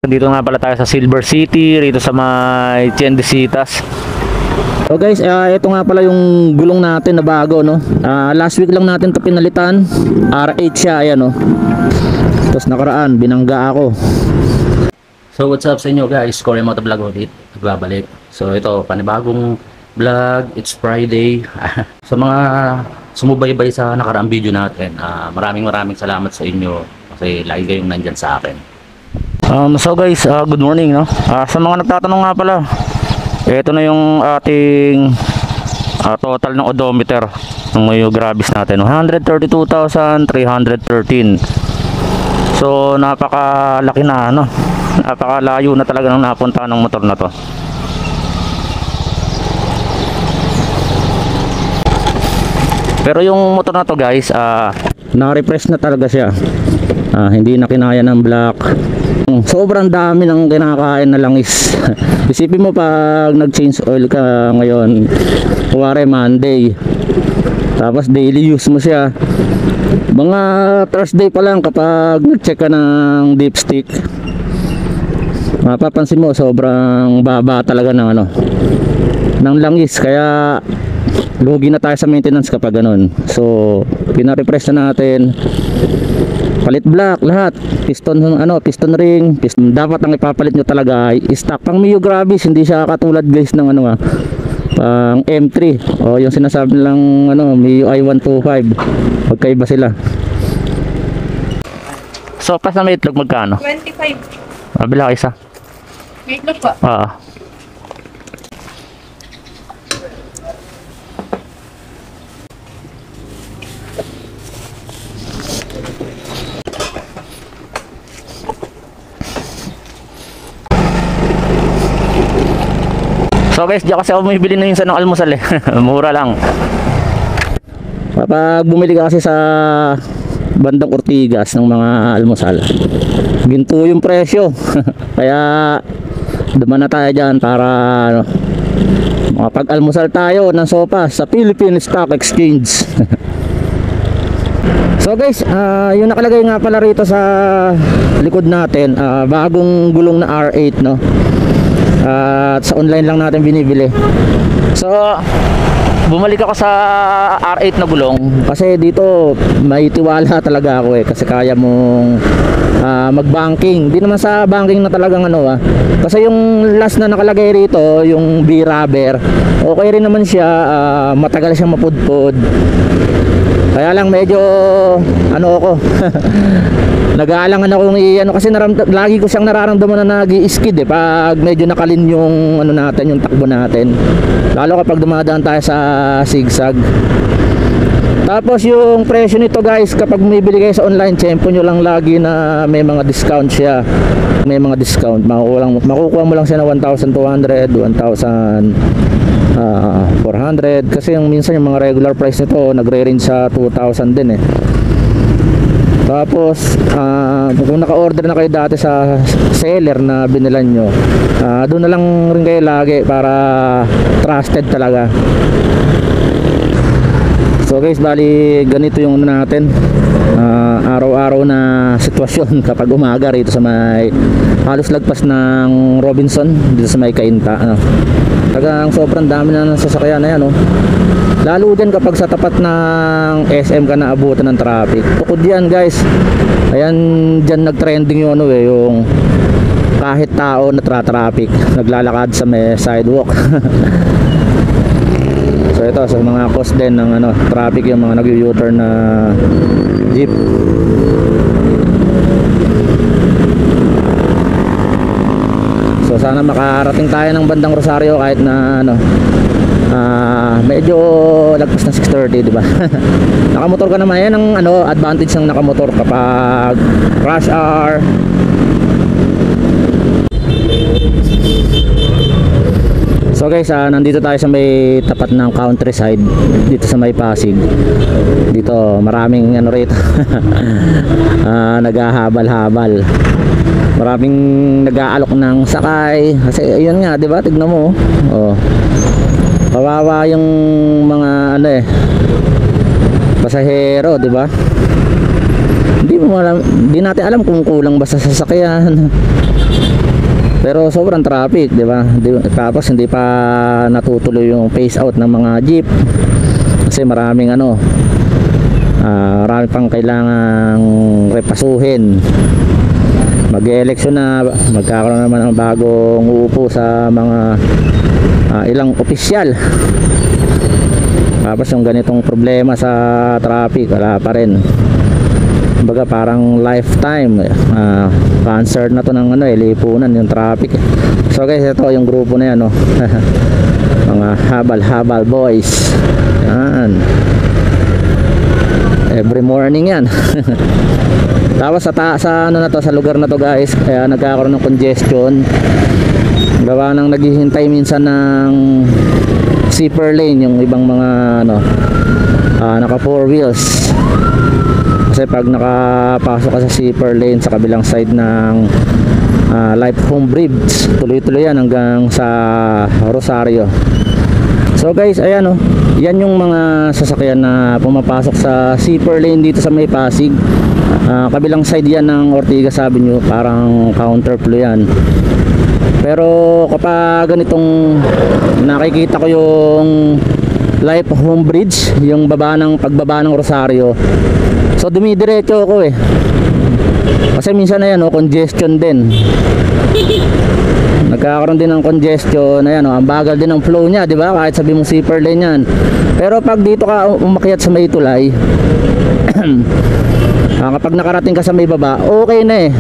Dito nga pala tayo sa Silver City, rito sa may Tiendesitas. So guys, ito nga pala yung gulong natin na bago, no? Last week lang natin ito pinalitan. R8 siya, ayan, no? Tapos nakaraan, binangga ako. So what's up sa inyo guys? Corey Motovlog ulit, nagbabalik. So ito, panibagong vlog, it's Friday. Sa mga sumubaybay sa nakaraang video natin, maraming salamat sa inyo kasi lagi kayong nandyan sa akin. So guys, good morning, no? Sa mga nagtatanong nga pala, ito na yung ating total ng odometer ng Mio Gravis natin, 132,313. So napakalaki na, no? Napakalayo na talaga ng napunta ng motor na to. Pero yung motor na to guys, na-refresh na talaga siya. Hindi na kinaya ng black. Sobrang dami ng kinakain na langis. Isipin mo pag nag-change oil ka ngayon, kuwari Monday, tapos daily use mo siya, mga Thursday pa lang kapag nag-check ka ng dipstick, mapapansin mo sobrang baba talaga ng ng langis. Kaya lugi na tayo sa maintenance kapag ganun. So pina-refresh na natin, palit black lahat, piston ring, piston. Dapat ang ipapalit nyo talaga ay stock pang Mio Gravis, hindi siya katulad guys ng pang M3 o yung sinasabi nilang Mio i125. Magkaiba sila. So pas na may itlog magkano? 25. Mabila ka isa. May itlog pa? So guys, diyan kasi ako bumibili na yun sa ng almusal eh. Mura lang. Kapag bumili ka kasi sa bandang Ortigas ng mga almusal, ginto yung presyo. Kaya duman na tayo dyan para makapag-almusal tayo ng sopas sa Philippine Stock Exchange. So guys, yung nakalagay nga pala rito sa likod natin, bagong gulong na R8, no? At sa online lang natin binibili. So bumalik ako sa R8 na gulong kasi dito may tiwala talaga ako kasi kaya mong mag-banking. Di naman sa banking na talagang kasi yung last na nakalagay rito, yung B-rubber, okay rin naman siya. Matagal siyang mapudpod. Kaya lang medyo ako nag-aalangan akong kasi lagi ko siyang nararamdaman na nag-i-skid pag medyo nakalin yung natin, yung takbo natin, lalo kapag dumadaan tayo sa zigzag. Tapos yung presyo nito guys, kapag bumibili kayo sa online, tsempo nyo lang lagi na may mga discount siya. May mga discount, makukuha mo lang siya na 1,200, 1,400, kasi yung minsan yung mga regular price nito nagre-range sa 2,000 din Tapos kung naka-order na kayo dati sa seller na binilan nyo, doon na lang rin kayo lagi para trusted talaga. So guys, bali ganito yung natin, araw-araw na sitwasyon kapag umaga rito sa may halos lagpas ng Robinson, dito sa may Cainta. Tagang sobrang dami na ng sasakyan na yan, lalo dyan kapag sa tapat ng SM ka naabutan ng traffic. Bukod yan guys, ayan, dyan nagtrending yung yung kahit tao na traffic naglalakad sa may sidewalk. So ito sa mga cause din ng traffic, yung mga nag-u-turn na jeep. So sana makarating tayo ng bandang Rosario kahit na medyo lagpas na 6:30, di ba? Nakamotor ka naman, yan ang advantage ng nakamotor kapag rush hour. So guys, nandito tayo sa may tapat ng countryside dito sa may Pasig. Dito maraming rito. Naghahabal-habal. Maraming nag-aalok ng sakay kasi ayun nga, 'di ba? Tignan mo. Kawawa yung mga pasahero, 'di ba? Hindi natin alam kung kulang ba sa sasakyan. Pero sobrang traffic, di ba? Tapos hindi pa natutuloy yung phase out ng mga jeep. Kasi maraming marami pang kailangang repasuhin. Mag-eleksyon na, magkakaroon naman ng bagong uupo sa mga ilang opisyal. Tapos yung ganitong problema sa traffic, wala pa rin. Kumbaga parang lifetime concert na to ng lipunan yung traffic. So guys, ito yung grupo na yan, mga habal-habal boys. Yan. Every morning yan. Tapos sa sa lugar na to guys, kaya nagkakaroon ng congestion. Gawa nang naghihintay minsan ng zipper lane yung ibang mga naka 4 wheels. Kasi pag nakapasok ka sa zipper lane sa kabilang side ng Life Home Bridge, tuloy-tuloy yan hanggang sa Rosario. So guys, ayan yan yung mga sasakyan na pumapasok sa zipper lane dito sa may Pasig. Kabilang side yan ng Ortigas Avenue, parang counterflow yan. Pero kapag ganitong nakikita ko yung Life Home Bridge, yung pagbaba ng Rosario, so dumidiretso ako kasi minsan na yan congestion din, nagkakaroon din ng congestion. Ayan ang bagal din ng flow niya, di ba? Kahit sabi mong zipper lane yan. Pero pag dito ka umakyat sa may tulay, kapag nakarating ka sa may baba, okay na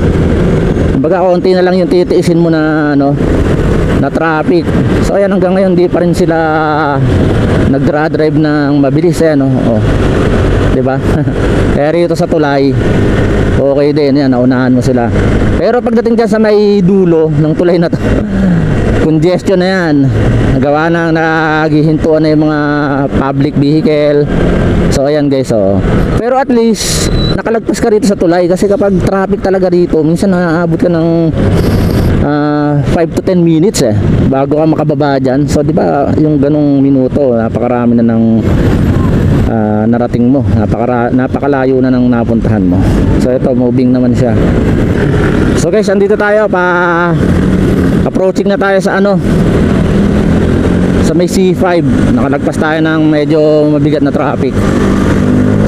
kumbaga konti na lang yung titiisin mo na na traffic. So ayan, hanggang ngayon di pa rin sila nagdra-drive ng mabilis diba? Kaya rito sa tulay okay din yan, naunahan mo sila. Pero pagdating dyan sa may dulo ng tulay na to, congestion na yan. Nagawa na, naghihintuan na yung mga public vehicle. So ayan guys, pero at least nakalagpas ka rito sa tulay, kasi kapag traffic talaga dito, minsan naaabot ka ng 5 to 10 minutes bago ka makababa dyan. So di ba yung ganong minuto, napakarami na ng narating mo, napakalayo na ng napuntahan mo. So ito, moving naman siya. So guys, andito tayo, approaching na tayo sa sa may C5. Nakalagpas tayo ng medyo mabigat na traffic.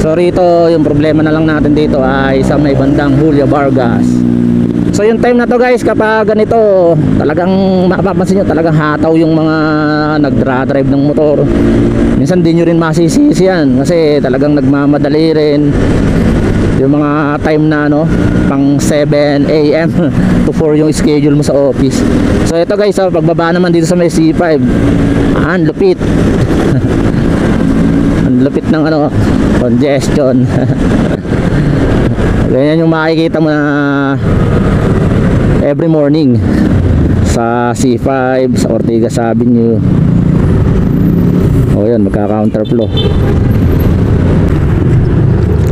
So rito, yung problema na lang natin dito ay sa may bandang Julia Vargas. So yung time na to guys, kapag ganito, talagang mapapansin nyo, talagang hataw yung mga nagdra-drive ng motor. Minsan di nyo rin masisisi yan, kasi talagang nagmamadali rin. Yung mga time na pang 7 AM to 4 yung schedule mo sa office. So ito guys, pagbaba naman dito sa may C5, ang lupit. Ang lupit ng congestion. Ganyan yung makikita mo na every morning sa C5, sa Ortigas Avenue. Yan, magka-counterflow.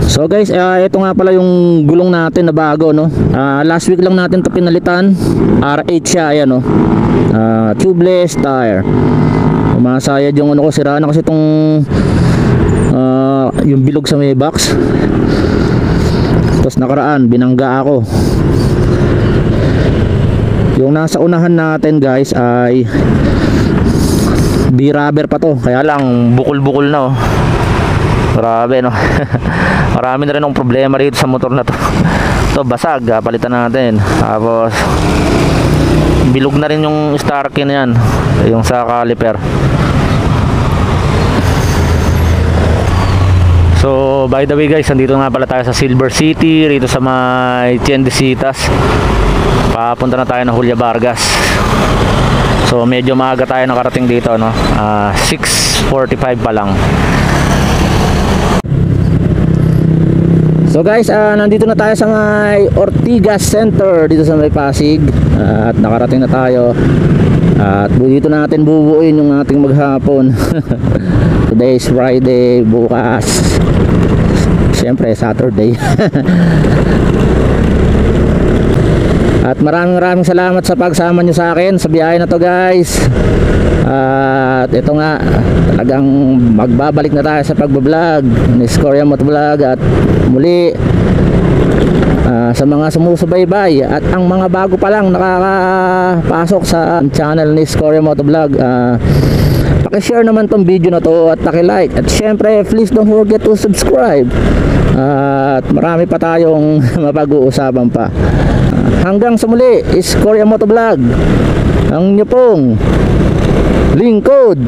So guys, ito nga pala yung gulong natin na bago, last week lang natin to pinalitan. R8 siya, ayan tubeless tire. Umasayad yung ko, sira na kasi itong yung bilog sa may box. Tapos nakaraan, binangga ako. Yung nasa unahan natin guys ay B-rubber pa to, kaya lang bukol-bukol na grabe marami na rin ng problema rito sa motor na to. Ito basag, palitan natin. Tapos bilog na rin yung starkin yan, yung sa caliper. So by the way guys, andito nga pala tayo sa Silver City, rito sa may Tiendesitas. Papunta na tayo ng Julia Vargas. So medyo maaga tayo nakarating dito 6:45 pa lang. So guys, nandito na tayo sa may Ortigas Center dito sa may Pasig, at nakarating na tayo. At dito natin bubuuin yung ating maghapon. Today is Friday, bukas siyempre Saturday. At maraming salamat sa pagsama nyo sa akin sa biyahe na to guys. At ito nga, talagang magbabalik na tayo sa pagbablog ni Scorya Motovlog. At muli, sa mga sumusubaybay at ang mga bago pa lang nakakapasok sa channel ni Scoria Motovlog, pakishare naman tong video na to at pakilike, at syempre please don't forget to subscribe, at marami pa tayong mapag-uusapan pa. Hanggang sa muli, Scoria Motovlog, ang inyo pong lingkod.